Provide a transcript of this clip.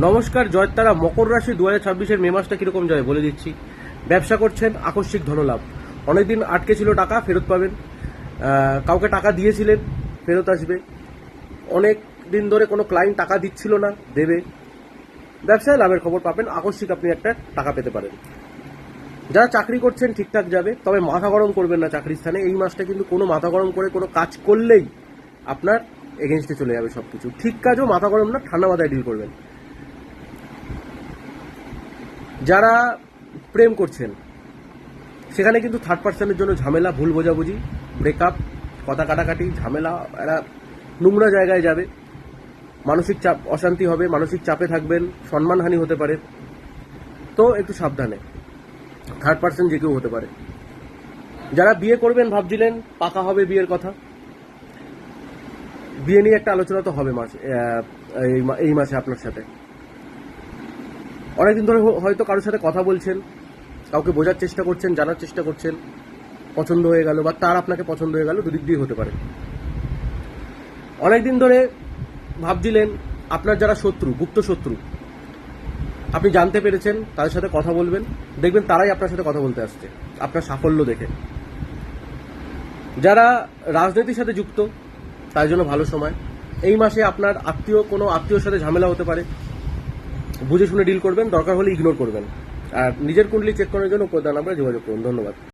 নমস্কার, জয়তারা। মকর রাশি 2026-এর মে মাসটা কিরকম যাবে বলে দিচ্ছি। ব্যবসা করছেন, আকস্মিক ধনলাভ। অনেকদিন আটকে ছিল টাকা, ফেরত পাবেন। কাউকে টাকা দিয়েছিলেন, ফেরত আসবে। অনেক দিন ধরে কোনো ক্লায়েন্ট টাকা দিচ্ছিল না, দেবে। ব্যবসায় লাভের খবর পাবেন, আকস্মিক আপনি একটা টাকা পেতে পারেন। যারা চাকরি করছেন ঠিকঠাক যাবে, তবে মাথা গরম করবেন না চাকরির স্থানে। এই মাসটা কিন্তু কোনো মাথা গরম করে কোনো কাজ করলেই আপনার এগেনস্টে চলে যাবে সবকিছু। ঠিক কাজও মাথা গরম না, ঠান্ডা মাথায় ডিল করবেন। যারা প্রেম করছেন সেখানে কিন্তু থার্ড পার্সনের জন্য ঝামেলা, ভুল বোঝাবুঝি, ব্রেকআপ, কথা কাটাকাটি, ঝামেলা, একটা নোংরা জায়গায় যাবে। মানসিক চাপ, অশান্তি হবে, মানসিক চাপে থাকবেন, সম্মানহানি হতে পারে। তো একটু সাবধানে, থার্ড পার্সন যে কেউ হতে পারে। যারা বিয়ে করবেন ভাবছিলেন, পাকা হবে বিয়ের কথা, বিয়ে নিয়ে একটা আলোচনা তো হবে এই মাসে আপনার সাথে। অনেকদিন ধরে হয়তো কারোর সাথে কথা বলছেন, কাউকে বোঝার চেষ্টা করছেন, জানার চেষ্টা করছেন, পছন্দ হয়ে গেল বা তার আপনাকে পছন্দ হয়ে গেল, দুদিক দিয়ে হতে পারে। অনেকদিন ধরে ভাবছিলেন, আপনার যারা শত্রু, গুপ্ত শত্রু, আপনি জানতে পেরেছেন, তাদের সাথে কথা বলবেন, দেখবেন তারাই আপনার সাথে কথা বলতে আসছে আপনার সাফল্য দেখে। যারা রাজনীতির সাথে যুক্ত, তার জন্য ভালো সময়। এই মাসে আপনার কোনো আত্মীয়র সাথে ঝামেলা হতে পারে, বুঝে শুনে ডিল করবেন, দরকার হলে ইগনোর করবেন। আর নিজের কুণ্ডলি চেক করার জন্য উপর নাম্বারে যোগাযোগ করুন। ধন্যবাদ।